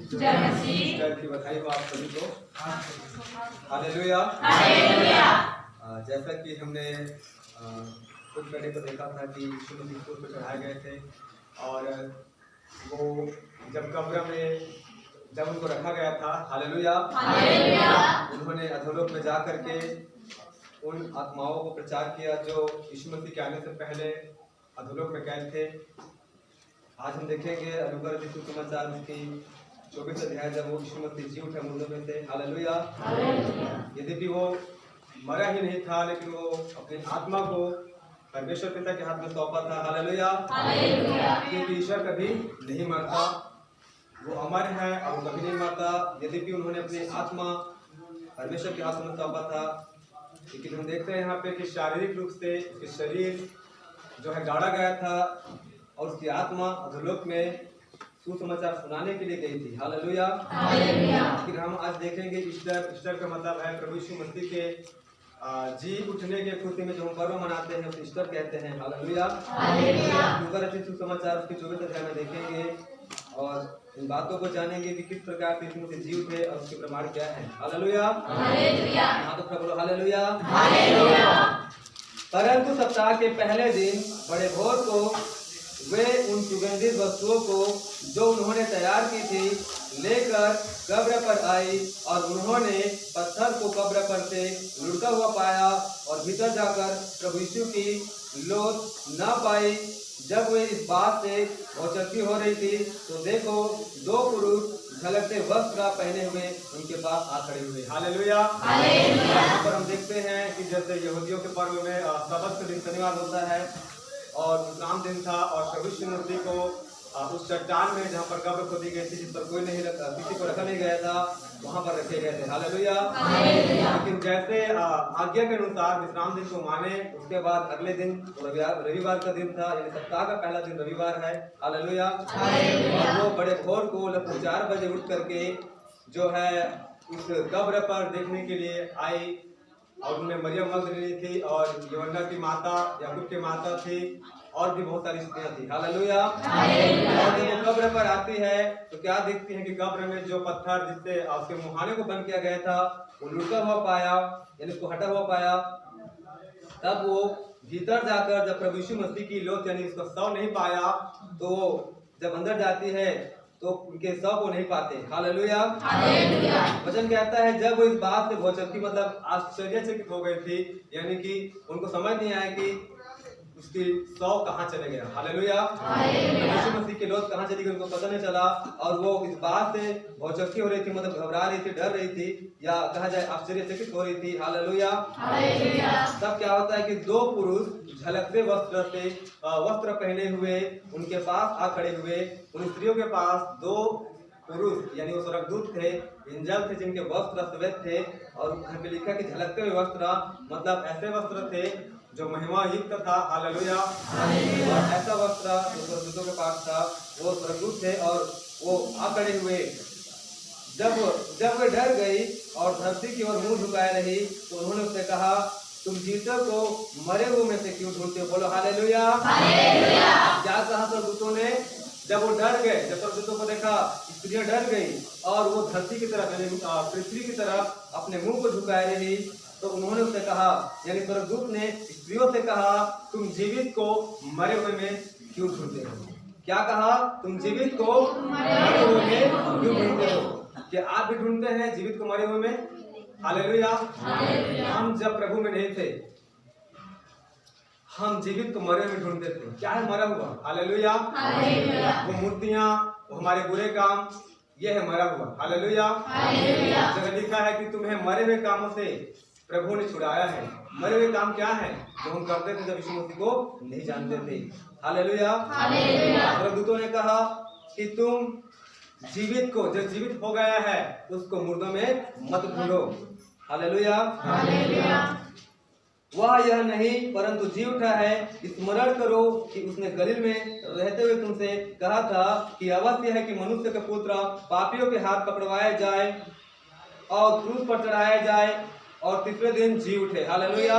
Easter की बधाई हो आप सभी को। हालेलुया। जैसा कि हमने कुछ पहले को देखा था कि यीशु मसीह क्रूस पर चढ़ाए गए थे और वो जब कब्र में जब उनको रखा गया था, हालेलुया, उन्होंने अधोलोक में जा करके उन आत्माओं को प्रचार किया जो यीशु मसीह के आने से पहले अधोलोक में कैद थे। आज हम देखेंगे लूका रचित सुसमाचार उसकी 24 अध्याय जब वो यीशु मसीह जी उठे मुर्दों में से, हालेलुया। यद्यपि वो मरा ही नहीं था लेकिन वो अपनी आत्मा को परमेश्वर पिता के हाथ में सौंपा था, हालेलुया। क्योंकि ईश्वर कभी नहीं मरता, वो अमर है और वो कभी नहीं मरता। यद्यपि उन्होंने अपनी आत्मा परमेश्वर के हाथ में सौंपा था, लेकिन हम देखते हैं यहाँ पे कि शारीरिक रूप से उसके शरीर जो है गाड़ा गया था और उसकी आत्मा अधोलोक में सुसमाचार सुनाने के लिए गई थी, हालेलुया। लेकिन हम आज देखेंगे ईस्टर का मतलब है प्रभु यीशु मसीह के जी उठने के खुशी में जो हम पर्व मनाते हैं उसे ईस्टर कहते हैं, हालेलुया। लूका रचित सुसमाचार उसके 24 अध्याय में देखेंगे और इन बातों को जानेंगे कि किस प्रकार से यीशु मसीह जी उठे और उसके प्रमाण क्या है, हालेलुया। हाँ तो प्रभु हालेलुया। परंतु सप्ताह के पहले दिन बड़े भोर को वे उन सुगंधित वस्तुओं को जो उन्होंने तैयार की थी लेकर कब्र पर आई और उन्होंने पत्थर को कब्र पर से लुढ़का हुआ पाया और भीतर जाकर प्रभु यीशु की लोथ न पाई। जब वे इस बात से भौचक्की हो रही थी तो देखो दो पुरुष झलकते वस्त्र पहने हुए उनके पास आ खड़े हुए, हालेलुया। यहाँ पर हम देखते हैं कि जैसे यहूदियों के पर्व में सबत का दिन शनिवार होता है और विश्राम दिन था और प्रभु यीशु मसीह को उस चट्टान में जहाँ पर कब्र खोदी गई थी जिस पर कोई नहीं रखा, किसी को रखा नहीं गया था, वहाँ पर रखे गए थे, हालेलुया। लेकिन जैसे आज्ञा के अनुसार विश्राम दिन को माने उसके बाद अगले दिन रविवार का दिन था, यानी सप्ताह का पहला दिन रविवार है, हालेलुया। और वो बड़े भोर को लगभग 4 बजे उठ करके जो है उस कब्र पर देखने के लिए आई और उनमें मरियम मगदलीनी थी और यूहन्ना की माता, याकूब की माता थी और भी बहुत सारी स्त्रियां थी, हालेलुया। और जब वो कब्र पर आती है तो क्या देखती है कि कब्र में जो पत्थर जिससे उसके मुहाने को बंद किया गया था वो लुढ़का हुआ पाया, यानी उसको हटा हुआ पाया। तब वो भीतर जाकर जब प्रभु यीशु मसीह की लोथ यानी उसका शव नहीं पाया तो जब अंदर जाती है तो उनके शव को नहीं पाते, हालेलुया। वचन कहता है जब वो इस बात से भौचक्की मतलब आश्चर्यचकित हो गई थी, यानी कि उनको समझ नहीं आया कि उसकी शव कहाँ चले गया, हालेलुया। यीशु मसीह की लोथ कहाँ चली गई उनको पता नहीं चला और वो इस बात से भौचक्की हो रही थी, मतलब घबरा रही थी, डर रही थी या कहा जाए आश्चर्यचकित हो रही थी, हालेलुया। तब क्या होता है कि 2 पुरुष झलकते वस्त्र पहने हुए उनके पास आ खड़े हुए। उन स्त्रियों के पास 2 पुरुष यानी वो स्वर्गदूत थे, एंजल थे जिनके वस्त्र श्वेत थे और यहाँ पे लिखा कि झलकते हुए वस्त्र मतलब ऐसे वस्त्र थे जो महिमा युक्त था, हालेलुया। और ऐसा वस्त्र जो स्वर्गदूतों के पास था वो स्वर्गदूत थे और वो आ खड़े हुए। जब वे डर गई और धरती की ओर मुंह झुकाए रही तो उन्होंने उससे कहा तुम जीते को मरे हुए में से क्यों ढूंढते हो, बोलो हालेलुया। क्या कहा स्वर्गदूतों ने? जब वो डर गए, जब स्वर्गदूतों को देखा स्त्रियां डर गई और वो धरती की तरफ यानी पृथ्वी की तरफ अपने मुंह को झुकाए रही तो उन्होंने उससे कहा, यानी स्वर्गदूत ने स्त्रियों से कहा तुम जीवित को मरे हुए में क्यों ढूंढते हो। क्या कहा? तुम जीवित को मरे हुए में क्यों ढूंढते हो। क्या आप भी ढूंढते हैं जीवित को मरे हुए में, हालेलुया। हम जब प्रभु में नहीं थे हम जीवित को मरे हुए ढूंढते थे। क्या है मरा हुआ, हालेलुया। वो मूर्तियां, वो हमारे बुरे काम, ये है मरा हुआ, हालेलुया। जगह लिखा है कि तुम्हें मरे हुए कामों से प्रभु ने छुड़ाया है। मरे हुए काम क्या है? जो हम करते थे जब यीशु मसीह को नहीं जानते थे, हालेलुया। स्वर्गदूतों ने कहा कि तुम जीवित को, जो जीवित हो गया है उसको मुर्दों में मत ढूंढो, हालेलुया। वह यह नहीं परंतु जी उठा है। स्मरण करो कि उसने गलील में रहते हुए तुमसे कहा था कि अवश्य है कि मनुष्य का पुत्र पापियों के हाथ पकड़वाया जाए और क्रूस पर चढ़ाया जाए और तीसरे दिन जी उठे। हालेलुया।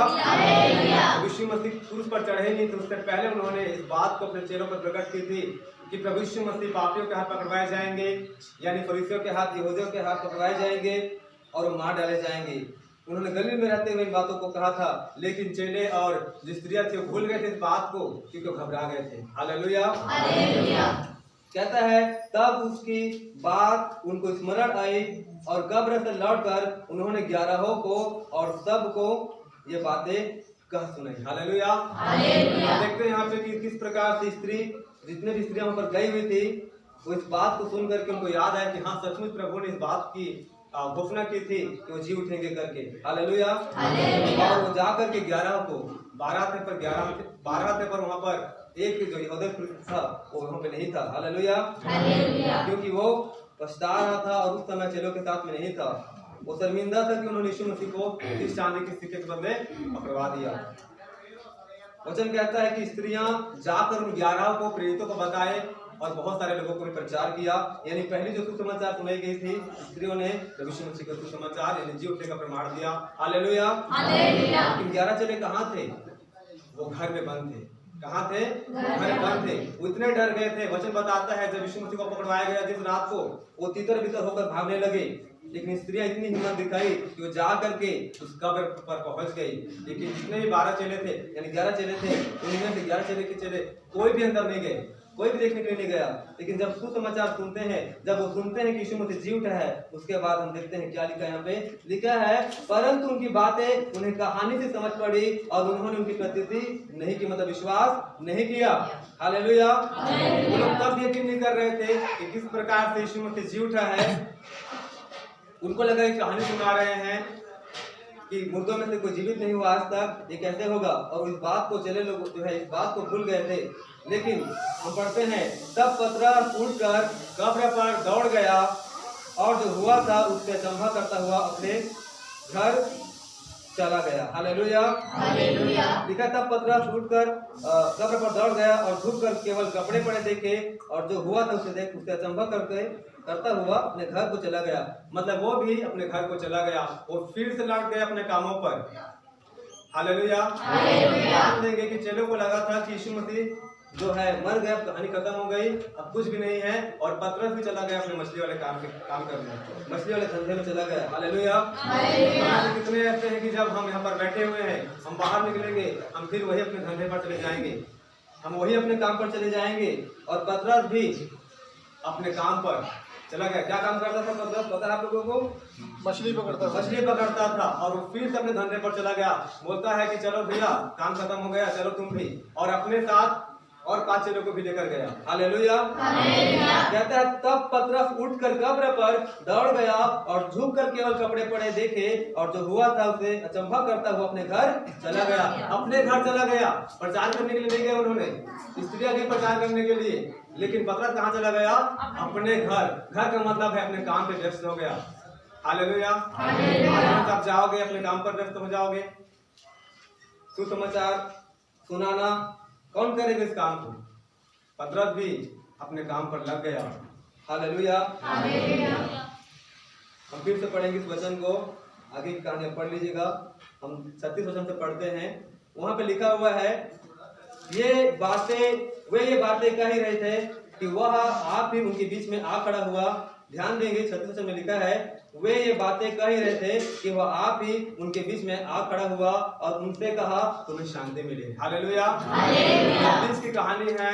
यीशु मसीह क्रूस पर चढ़े नहीं थे, उससे पहले उन्होंने इस बात को अपने चेलों पर प्रकट की थी कि प्रभु यीशु मसीह पापियों के हाथ पकड़वाए जाएंगे, यानी फरीसियों के हाथ, यहूदियों के हाथ पकड़वाए जाएंगे और वो मार डाले जाएंगे। उन्होंने गलील में रहते हुए इन बातों को कहा था, लेकिन चेले और जो स्त्रियां थी वो भूल गए थे इस बात को, क्योंकि घबरा गए थे। हालेलुया। कहता है तब उसकी बात उनको स्मरण आई और कब्र से लौटकर उन्होंने 11 को और सबको ये बातें कह सुनाई। हालेलुया। देखते हैं यहाँ पे कि किस प्रकार से स्त्री, जितने भी स्त्रियां वहां पर गई हुई थी, वो इस बात को सुन करके उनको याद आया कि हाँ सचमुच प्रभु ने इस बात की घोषणा की थी कि वो जी उठेंगे करके। हालेलुया। और वो जाकर के 11 को 12 थे पर 12 थे पर वहां पर एक जो यहूदी था वो वहां पे नहीं था। हालेलुया। क्योंकि वो पछता रहा था और उस समय चेलों के साथ में नहीं था। वो शर्मिंदा था कि उन्होंने यीशु मसीह को इस चांदी के सिक्के के बदले पकड़वा दिया। वचन कहता है कि स्त्रियां जाकर उन 11 को, प्रेरितों को बताए और बहुत सारे लोगों को भी प्रचार किया। यानी पहली जो सुसमाचार सुनाई गई थी, स्त्रियों ने यीशु मसीह का सुसमाचार यानी जी उठने का प्रमाण दिया। हालेलुया। लेकिन 11 चेले कहाँ थे? वो घर में बंद थे। कहाँ थे? घर में बंद थे। वो इतने डर गए थे। वचन बताता है जब यीशु मसीह को पकड़वाया गया जिस रात को, वो तितर बितर होकर भागने लगे, लेकिन स्त्रियां इतनी हिम्मत दिखाई कि वो जा करके उस कब्र पर पहुंच गई। लेकिन जितने भी 12 चेले थे, यानी 11 चेले थे, उनमें से 11 चेले के चेले कोई भी अंदर नहीं गए, कोई भी देखने के लिए नहीं गया। लेकिन जब सुसमाचार सुनते हैं, जब वो सुनते हैं कि यीशु मसीह जी उठा है, उसके बाद हम देखते हैं क्या लिखा है। यहाँ पे लिखा है परंतु उनकी बातें उन्हें कहानी से समझ पड़ी और उन्होंने उनकी प्रतीति नहीं की, मतलब विश्वास नहीं किया। हालेलुया। वो लोग तब यकीन नहीं कर रहे थे कि किस प्रकार से यीशु मसीह जी उठा है। उनको लगा कि कहानी सुना रहे हैं कि मुर्दों में से कोई जीवित नहीं हुआ आज तक, ये कैसे होगा। और इस बात को चले लोग जो है इस बात को भूल गए थे। लेकिन हम पढ़ते हैं तब पतरस उठकर कब्र पर दौड़ गया और जो हुआ था उससे अचंभा करता हुआ अपने घर चला गया। हालेलुया। लिखा तब पतरस उठकर कब्र पर दौड़ गया और झुककर केवल कपड़े पड़े देखे और जो हुआ था उसे देख उससे अचंभा करता हुआ अपने घर को चला गया। मतलब वो भी अपने घर को चला गया, वो फिर से लौट गया अपने कामों पर। हालेलुया। देंगे कि चेलों को लगा था कि यीशु मसीह जो है मर गया, कहानी खत्म हो गई, अब कुछ भी नहीं है। और पतरस भी चला गया अपने मछली वाले काम करने, मछली वाले धंधे में चला गया। हालेलुया। कितने ऐसे हैं कि जब हम यहाँ पर बैठे हुए हैं, हम बाहर निकलेंगे, हम फिर वही अपने धंधे पर चले जाएंगे, हम वही अपने काम पर चले जाएंगे। और पतरस भी अपने काम पर चला गया। क्या काम करता था पतरस, पता है आप लोगों को? मछली पकड़ता था। और वो फिर से अपने धंधे पर चला गया। बोलता है कि चलो भैया काम खत्म हो गया, चलो तुम भी, और अपने साथ और 5 चेलों को भी लेकर गया। हालेलुया। कहता है तब पतरस उठकर कब्र पर दौड़ गया और झुककर केवल कपड़े पड़े देखे और जो हुआ था उसे अचंभा करता हुआ अपने घर चला गया। अपने घर चला गया। प्रचार करने के लिए नहीं गए उन्होंने, स्त्रियां गई प्रचार करने के लिए, लेकिन पतरस कहाँ चला गया? अपने घर। घर का मतलब है अपने काम पे व्यस्त हो गया। हालेलुया। आप जाओगे अपने काम पर व्यस्त हो जाओगे। सुसमाचार सुनाना कौन करेगा इस काम को? पतरस भी अपने काम पर लग गया। हालेलुया। हम फिर से पढ़ेंगे इस वचन को, आगे की कहानी पढ़ लीजिएगा। हम 36 वचन से पढ़ते हैं। वहां पे लिखा हुआ है ये बातें कह ही रहे थे कि वह आप भी उनके बीच में आ खड़ा हुआ। ध्यान देंगे 36 वचन में लिखा है वे ये बातें कह ही रहे थे कि वह आप ही उनके बीच में आ खड़ा हुआ और उनसे कहा तुम्हें शांति मिले। हालेलुया। बीच की कहानी है,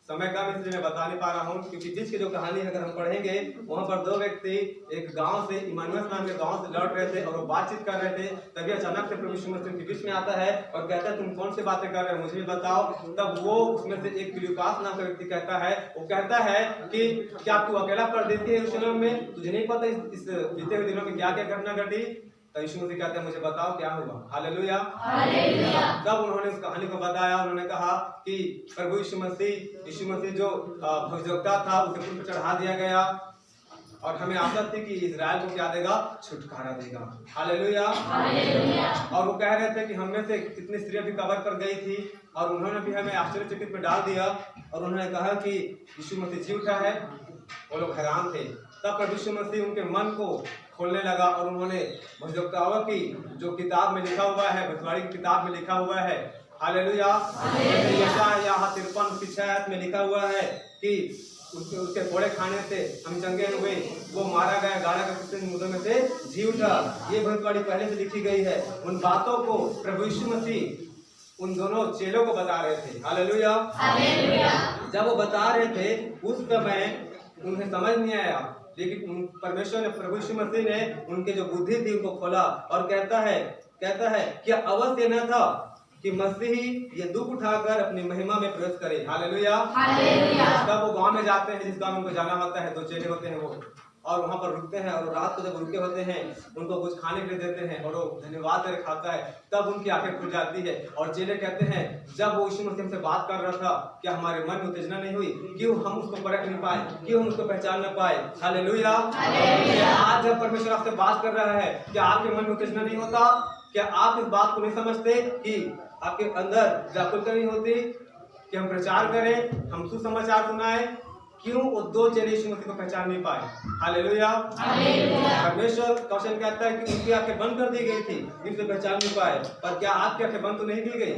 समय कम इसलिए मैं बता नहीं पा रहा हूँ, क्योंकि बीच की जो कहानी है अगर हम पढ़ेंगे, वहाँ पर 2 व्यक्ति एक गांव से, इमानुएल नाम के गांव से लौट रहे थे और वो बातचीत कर रहे थे। तभी अचानक से प्रभु यीशु मसीह उनके बीच में आता है और कहता है तुम कौन सी बातें कर रहे हो, मुझे भी बताओ। तब वो उसमें से एक क्लियोपास नाम का व्यक्ति कहता है, वो कहता है कि क्या तू अकेला परदेसी है यरूशलेम में, तुझे नहीं पता इस बीते हुए दिनों में क्या क्या घटना घटी? तो यीशु मसीह कहते हैं मुझे बताओ क्या हुआ। हालेलुया। तब उन्होंने उस कहानी को बताया। उन्होंने कहा कि प्रभु यीशु मसीह जो भगदत्ता था उसे क्रूस पर चढ़ा दिया गया और हमें आशा थी कि इजराइल को क्या देगा? छुटकारा देगा। हालेलुया। और वो कह रहे थे कि हमने से कितनी स्त्रियां भी कब्र पर गई थी और उन्होंने भी हमें आश्चर्यचकित में डाल दिया और उन्होंने कहा कि यीशु मसीह जी उठा है। वो लोग हैरान थे। तब प्रभु यीशु मसीह उनके मन को खोलने लगा और उन्होंने भविष्यवक्ताओं की जो किताब में लिखा हुआ है, भविष्यवाणी की किताब में लिखा हुआ है, हालेलुया, यशायाह 53:6 में लिखा हुआ है कि उसके फोड़े खाने से हम चंगे हुए, वो मारा गया, गाड़ा गया, मुद्दों में से जी उठा। ये भविष्यवाणी पहले से लिखी गई है। उन बातों को प्रभु यीशु मसीह उन दोनों चेलों को बता रहे थे, हालेलुया। जब वो बता रहे थे उस समय उन्हें समझ नहीं आया, लेकिन परमेश्वर ने, प्रभु यीशु मसीह ने उनके जो बुद्धि थी उनको खोला और कहता है कि अवश्य न था कि मसीही ये दुख उठाकर अपनी महिमा में प्रवेश करे, हालेलुया। तब वो गांव में जाते हैं, जिस गांव में उनको जाना होता है, 2 चेले होते हैं वो, और वहां पर रुकते हैं, और रात को जब रुके होते हैं उनको कुछ खाने के लिए देते हैं और वो धन्यवाद करके खाता है। तब उनकी आंखें खुल जाती है और चेले कहते हैं, जब वो यीशु मसीह से बात कर रहा था, क्या हमारे मन में उत्तेजना नहीं हुई? क्यों हम उसको परख नहीं पाए? क्यों हम उसको पहचान न पाए? हालेलुया। आज जब परमेश्वर आपसे बात कर रहा है, क्या आपके मन में उत्तेजना नहीं होता? क्या आप इस बात को नहीं समझते कि आपके अंदर व्याकुलता नहीं होती कि हम प्रचार करें, हम सुसमाचार सुनाएं? क्यों वो 2 चेले यीशु मसीह को पहचान नहीं पाए? हालेलुया। परमेश्वर क्वेश्चन कहता है कि उनकी आंखें बंद कर दी गई थी, इसलिए पहचान नहीं पाए। पर क्या आपकी आंखें बंद तो नहीं की गई?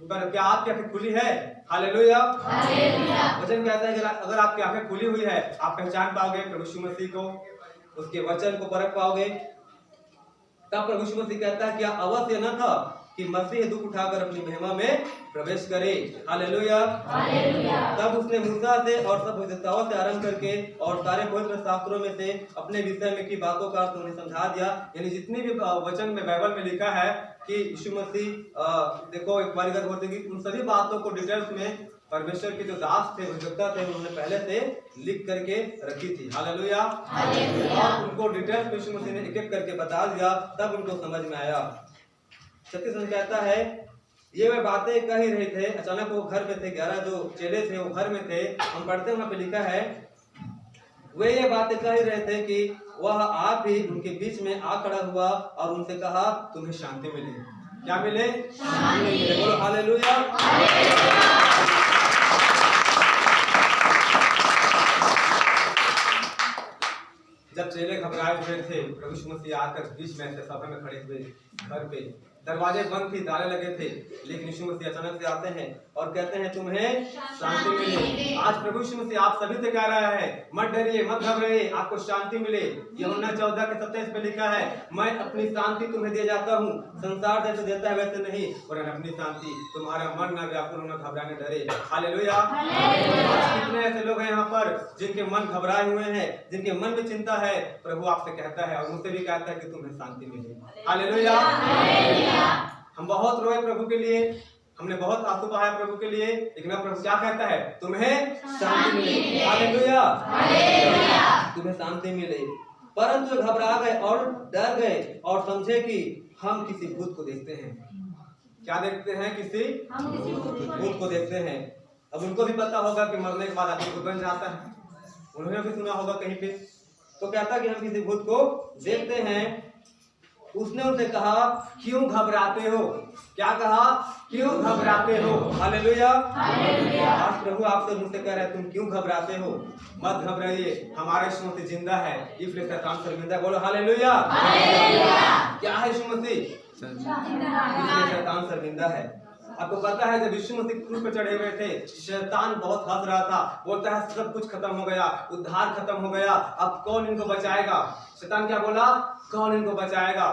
पर क्या आपकी आंखें खुली है? हालेलुया। वचन कहता है कि अगर आपकी आंखें खुली हुई है, आप पहचान पाओगे प्रभु यीशु मसीह को, उसके वचन को परख पाओगे। तब प्रभु यीशु मसीह कहता है, क्या अवश्य न था कि मसीह दुख उठाकर अपनी महिमा में प्रवेश करे, हालेलुया। तब उसने मूसा से और सब भविष्यवक्ताओं से आरंभ करके और सारे पवित्र शास्त्रों में से अपने विषय में की बातों का उन्हें समझा दिया। यानी जितनी भी वचन में बाइबल में लिखा है कि यीशु मसीह देखो एक बार होते कि उन सभी बातों को डिटेल्स में परमेश्वर के जो दास थे, भविष्यवक्ता थे, उन्होंने पहले से लिख करके रखी थी, हालेलुया। और उनको डिटेल्स यीशु मसीह ने एक-एक करके बता दिया, तब उनको समझ में आया। 36 कहता है, ये वे बातें कह ही रहे थे, अचानक वो घर में थे, 11 जो चेले थे वो घर में थे। हम पढ़ते हैं वहां पे लिखा है, वे ये बातें कह ही रहे थे कि वह आप ही उनके बीच में आ खड़ा हुआ और उनसे कहा, तुम्हें शांति मिले। क्या मिले? शांति मिले। बोलो हालेलुया। जब चेले घबराए हुए थे, प्रभु यीशु मसीह आकर बीच में से सभा में खड़े हुए, घर पे दरवाजे बंद थी, ताले लगे थे, लेकिन यीशु मसीह अचानक से आते हैं और कहते हैं, तुम्हें शांति मिले। आज प्रभु यीशु मसीह आप सभी से कह रहा है, मत डरिए, मत घबराइए, आपको शांति मिले। यूहन्ना 14:27 पे लिखा है, मैं अपनी शांति तुम्हें दे जाता हूँ, संसार जैसे देता है वैसे नहीं, वरन अपनी शांति, तुम्हारा मन न व्याकुल न घबराने डरे। हालेलुया। आज कितने ऐसे लोग हैं यहाँ पर जिनके मन घबराए हुए हैं, जिनके मन में चिंता है, प्रभु आपसे कहता है और मुझसे भी कहता है कि तुम्हें शांति मिले। हालेलुया। हम बहुत रोए प्रभु के लिए, हमने बहुत आंसू बहाया प्रभु के लिए, लेकिन अब प्रभु क्या कहता है? तुम्हें शांति मिले। हालेलुया। तुम्हें शांति मिले। परंतु घबरा गए और डर गए और समझे कि हम किसी भूत को देखते हैं। क्या देखते हैं? किसी भूत को देखते हैं। अब उनको भी पता होगा कि मरने के बाद आदमी को बन जाता है, उन्होंने भी सुना होगा कहीं पे। तो कहता कि हम किसी भूत को देखते हैं। उसने उनसे कहा, क्यों घबराते हो? क्या कहा? क्यों घबराते हो? हालेलुया। आज प्रभु आपसे मुझसे कह रहे हैं, तुम क्यों घबराते हो? मत घबराइए, हमारा यीशु मसीह जिंदा है, इसलिए शैतान शर्मिंदा है। बोलो हालेलुया। क्या है यीशु मसीह? इसलिए शैतान शर्मिंदा है। आपको पता है जब यीशु मसीह क्रूस पर चढ़े हुए थे, शैतान बहुत हंस रहा था, बोलता है सब कुछ खत्म हो गया, उद्धार खत्म हो गया, अब कौन इनको बचाएगा? शैतान क्या बोला? कौन इनको बचाएगा?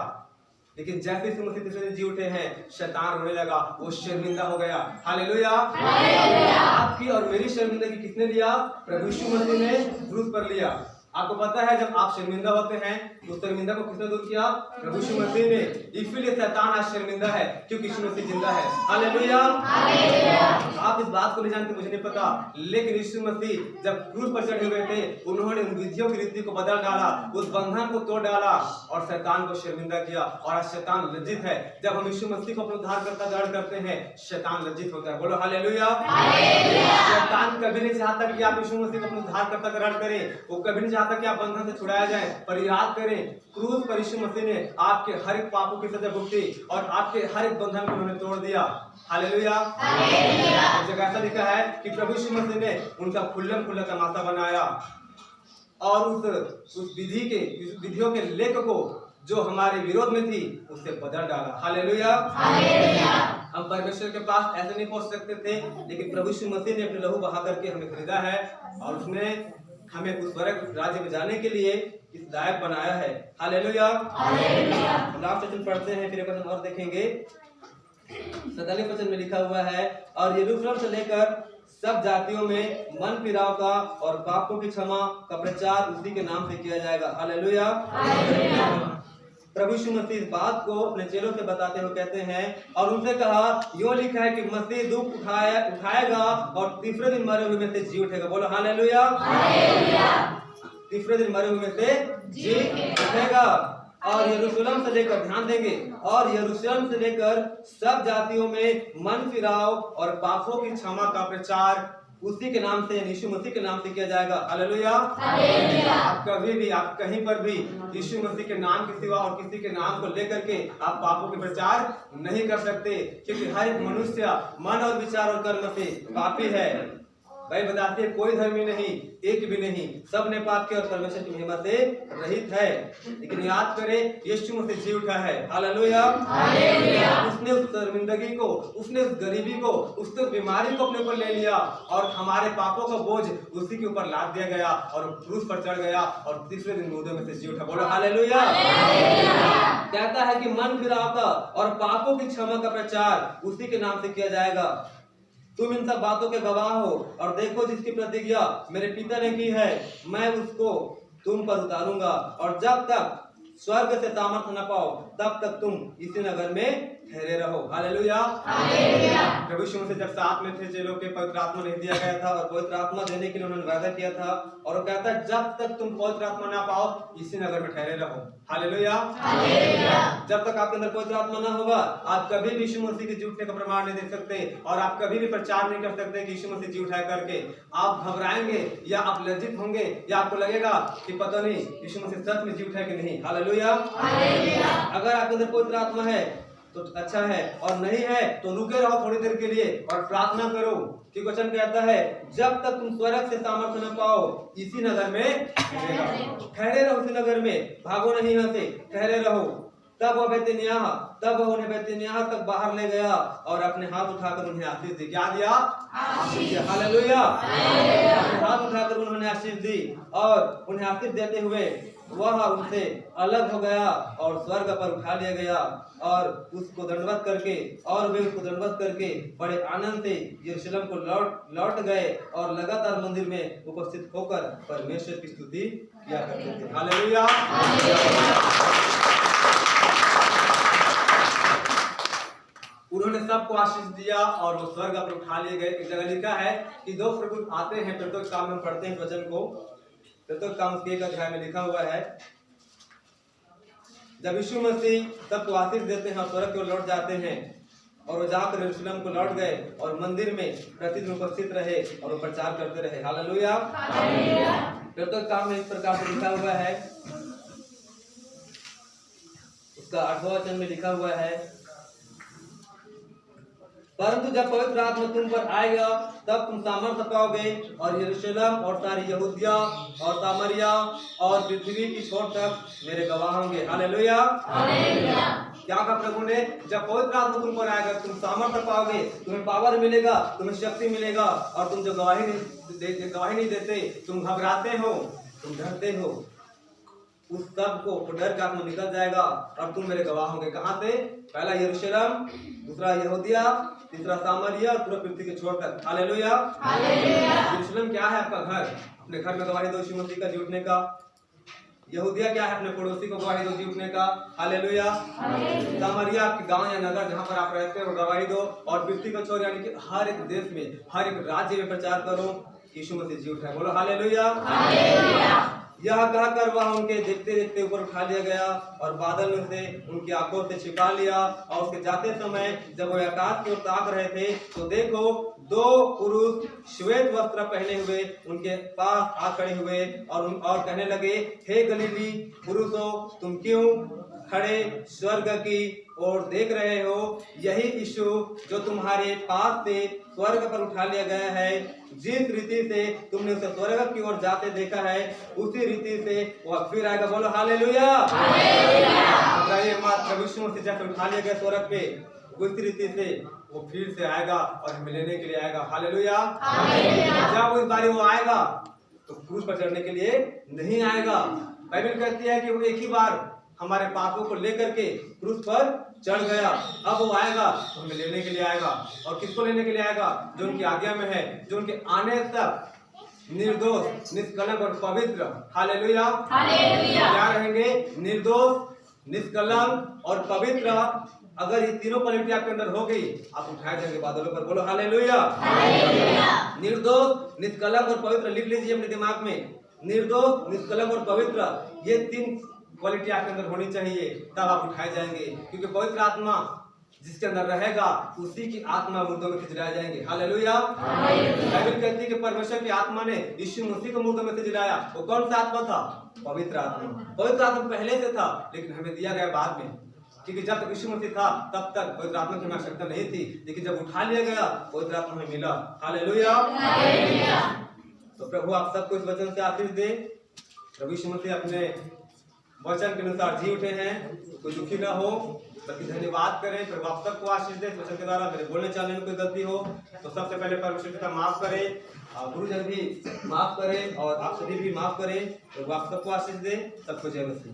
लेकिन जैसे यीशु मसीह तीसरे दिन जी उठे हैं, शैतान रोने लगा, वो शर्मिंदा हो गया। हालेलुया। आपकी और मेरी शर्मिंदगी किसने लिया? प्रभु यीशु मसीह ने क्रूस पर लिया। आपको पता है जब आप शर्मिंदा होते हैं तो उस शर्मिंदा को किसने दूर किया? प्रभु यीशु मसीह ने। इसीलिए शैतान आज शर्मिंदा है, क्योंकि यीशु मसीह जिंदा है। हालेलुया। आप इस बात को नहीं जानते, मुझे नहीं पता, लेकिन यीशु मसीह जब क्रूस पर चढ़े हुए थे, उन्होंने उन विधियों की रीति को बदल डाला, उस बंधन को तोड़ डाला और शैतान को शर्मिंदा किया। और आज शैतान लज्जित है। जब हम यीशु मसीह को अपना उद्धारकर्ता ग्रहण करते हैं, शैतान लज्जित होता है। बोलो हालेलुया। शैतान कभी नहीं चाहता कि आप यीशु मसीह को अपना उद्धारकर्ता ग्रहण करें, वो कभी नहीं चाहता कि आप बंधन से छुड़ाया जाए। पर याद करें, क्रूस पर यीशु मसीह ने आपके हर एक पापों की सजा भुगती और आपके हर एक बंधन को उन्होंने तोड़ दिया। हालेलुया। एक जगह ऐसा लिखा है कि प्रभु यीशु मसीह ने उनका खुल्लम खुल्ला तमाशा बनाया। और उस विधियों के लेख को जो हमारे विरोध में थी उससे बदल डाला। हालेलुया। हम परमेश्वर के पास ऐसे नहीं पहुंच सकते थे, लेकिन प्रभु यीशु मसीह ने अपने लहू बहा करके हमें खरीदा है और उसने हमें उस स्वर्ग राज्य में जाने के लिए इस लायक बनाया है। हालेलुया। हम लास्ट वचन पढ़ते हैं, फिर एक वचन और देखेंगे। 47 वचन में लिखा हुआ है, और यरूशलेम से लेकर सब जातियों में मन फिराव का और पापों की क्षमा का प्रचार उसी के नाम से किया जाएगा। हालेलुया। प्रभु यीशु मसीह इस बात को अपने चेलों से बताते हुए कहते हैं, और उनसे कहा, यूं लिखा है कि मसीह दुख उठाएगा और तीसरे दिन मरे हुए में से जी उठेगा। बोलो हालेलुया। तीसरे दिन मरे हुए में से जी उठेगा। और यरूशलेम से लेकर, ध्यान देंगे, और यरूशलेम से लेकर सब जातियों में मन फिराव और पापों की क्षमा का प्रचार उसी के नाम से, यीशु मसीह के नाम से किया जाएगा। हालेलुया। आप कभी भी, आप कहीं पर भी यीशु मसीह के नाम के सिवा और किसी के नाम को लेकर के आप पापों के प्रचार नहीं कर सकते, क्योंकि हर एक मनुष्य मन और विचार और कर्म से पापी है। भाई बताते हैं, कोई धर्मी नहीं, एक भी नहीं, सब ने पाप किया और परमेश्वर की महिमा से रहित है। लेकिन याद करें, यीशु मसीह जी उठा है। हालेलुया। उसने उस शर्मिंदगी को, उसने उस गरीबी को, उसने उस बीमारी को अपने ऊपर ले लिया और हमारे पापों का बोझ उसी के ऊपर लाद दिया गया और क्रूस पर चढ़ गया और तीसरे दिन मुर्दों में से जी उठा। बोलो हालेलुया। कहता है कि मन फिराव का और पापों की क्षमा का प्रचार उसी के नाम से किया जाएगा। तुम इन सब बातों के गवाह हो, और देखो जिसकी प्रतिज्ञा मेरे पिता ने की है, मैं उसको तुम पर उतारूंगा, और जब तक स्वर्ग से सामर्थ्य न पाओ तब तक तुम इसी नगर में ठहरे रहो। हालेलुया। प्रभु यीशु मसीह जब साथ में थे, चेलों के पवित्र आत्मा नहीं दिया गया था, और पवित्र आत्मा देने के लिए उन्होंने वादा किया था, और वो कहता है जब तक तुम पवित्र आत्मा ना पाओ इसी नगर में ठहरे रहो। हालेलुया। जब तक आपके अंदर पवित्र आत्मा ना होगा, आप कभी भी यीशु मसीह के जी उठने का प्रमाण नहीं दे सकते, और आप कभी भी प्रचार नहीं कर सकते कि यीशु मसीह जी उठाया करके। आप घबराएंगे, या आप लज्जित होंगे, या आपको लगेगा कि पता नहीं यीशु मसीह सच में जी उठाया कि नहीं। हालेलुया। अगर आपके अंदर पवित्र आत्मा है तो अच्छा है, और नहीं है तो रुके रहो थोड़ी देर के लिए और प्रार्थना करो, कि वचन कहता है जब तक तुम स्वर्ग से सामर्थ्य न पाओ इसी नगर में ठहरे रहो। इसी नगर में भागो नहीं, यहाँ से ठहरे रहो। तब वह उन्हें बेतनियाह तक बाहर ले गया और अपने हाथ उठाकर उन्हें आशीष दी। क्या दिया? आशीष दिया। हालेलुया। अपने हाथ उठाकर उन्होंने आशीष दी, और उन्हें आशीष देते हुए वह उनसे अलग हो गया और स्वर्ग पर उठा लिया गया, और उसको दंडवत करके बड़े आनंद से यरूशलेम को लौट गए, और लगातार मंदिर में उपस्थित होकर परमेश्वर की स्तुति किया करते थे। हालेलुया। उन्होंने सबको आशीष दिया और वो स्वर्ग पर उठा लिए गए। एक जगह लिखा है कि दो स्वर्गदूत आते हैं, प्रत्येक काम में पढ़ते हैं वचन को, प्रत्येक काम के 1 अध्याय में लिखा हुआ है। जब यीशु मसीह सबको आशीष देते हैं और स्वर्ग की ओर लौट जाते हैं, और वो जाकर यरूशलेम को लौट गए और मंदिर में प्रतिदिन उपस्थित रहे और वो प्रचार करते रहे। हालेलुया। प्रत्येक काम में इस प्रकार से लिखा हुआ है, उसका 8वां वचन में लिखा हुआ है, परंतु जब पवित्र आत्मा तुम पर आएगा तब तुम सामर्थ्य पाओगे, और यरूशलेम और सारी यहूदिया और सामरिया और पृथ्वी की छोर तक मेरे गवाह होंगे। हालेलुया। क्या कहा प्रभु ने? जब पवित्र आत्मा तुम पर आएगा तुम सामर्थ्य पाओगे, तुम्हें पावर मिलेगा, तुम्हें शक्ति मिलेगा, और तुम जो गवाही नहीं देते, तुम घबराते हो, तुम डरते हो, उस सब को डर का आत्मा निकल जाएगा और तुम मेरे गवाह होंगे। कहाँ से? पहला यरूशलेम, दूसरा यहूदिया, तीसरा सामरिया और पूरा पृथ्वी के छोर तक। हालेलुया। यरूशलेम क्या है? आपका घर। अपने घर में गवाही दो यीशु मसीह का जी उठने का। यहूदिया क्या है? अपने पड़ोसी को गवाही दो जी उठने का। हालेलुया। सामरिया आपके गांव या नगर जहां पर आप रहते हो गवाही दो, और पृथ्वी का छोर यानी कि हर एक देश में, हर एक राज्य में प्रचार करो यीशु मसीह जी उठा है। बोलो हालेलुया। यह कहकर वह उनके देखते देखते ऊपर उठा लिया गया और बादल में से उनकी आंखों से छिपा लिया, और उसके जाते समय जब वो आकाश की ओर ताक रहे थे तो देखो 2 पुरुष श्वेत वस्त्र पहने हुए उनके पास आ खड़े हुए और कहने लगे, हे गलीली पुरुषों, तुम क्यों खड़े स्वर्ग की ओर देख रहे हो, यही यीशु जो तुम्हारे पास से स्वर्ग पर उठा लिया गया है, जिस रीति से तुमने उसे स्वर्ग की ओर जाते देखा है, उसी रीति से वह फिर आएगा। बोलो हालेलुया। प्रभु यीशु मसीह जब उठा लिया गया स्वर्ग पे, उसी रीति से वो फिर से आएगा और हमें लेने के लिए आएगा। हालेलुया। जब इस बारी वो आएगा तो क्रूस पर चढ़ने के लिए नहीं आएगा। बाइबल कहती है कि वो एक ही बार हमारे पापों को लेकर के क्रूस पर चढ़ गया, अब वो आएगा तो हमें लेने के लिए आएगा। और किसको लेने के लिए आएगा? जो उनकी आज्ञा में है, जो उनके आने तक निर्दोष, निष्कलंक और पवित्र, हालेलुया, क्या रहेंगे? निर्दोष, निष्कलंक और पवित्र। अगर ये तीनों क्वालिटी आपके अंदर हो गई, आप उठाए जाएंगे बादलों पर। बोलो हालेलुया। निर्दोष, निष्कलंक और पवित्र लिख लीजिए अपने दिमाग में। निर्दोष, निष्कलंक और पवित्र, ये तीन क्वालिटी आपके अंदर होनी चाहिए, तब आप उठाए जाएंगे। क्योंकि पवित्र आत्मा जिसके अंदर रहेगा, उसी की आत्मा मुर्दों में से जिलाए जाएंगे। हालेलुया। बाइबल कहती है कि परमेश्वर की आत्मा ने यीशु मसीह को मुर्दों में से जिलाया। वो कौन सा आत्मा था? पवित्र आत्मा। पवित्र आत्मा पहले से था, लेकिन हमें दिया गया बाद में, क्योंकि जब तक यीशु मसीह था तब तक पवित्र आत्मा की हमें आवश्यकता नहीं थी, लेकिन जब उठा लिया गया पवित्र आत्मा हमें मिला। हालेलुया। तो प्रभु आप सबको इस वचन से आशीष दे। प्रभु यीशु मसीह अपने वचन के अनुसार जी उठे हैं, कोई दुखी ना हो, बल्कि धन्यवाद करें। प्रभु आप सबको आशीष दे। इस वचन के द्वारा मेरे बोलने चालने में कोई गलती हो तो सबसे पहले परमेश्वर पिता माफ करे, गुरुजन भी माफ करे और आप सभी भी माफ करें। प्रभु आप सबको आशीष दे। सबको जय मसीह।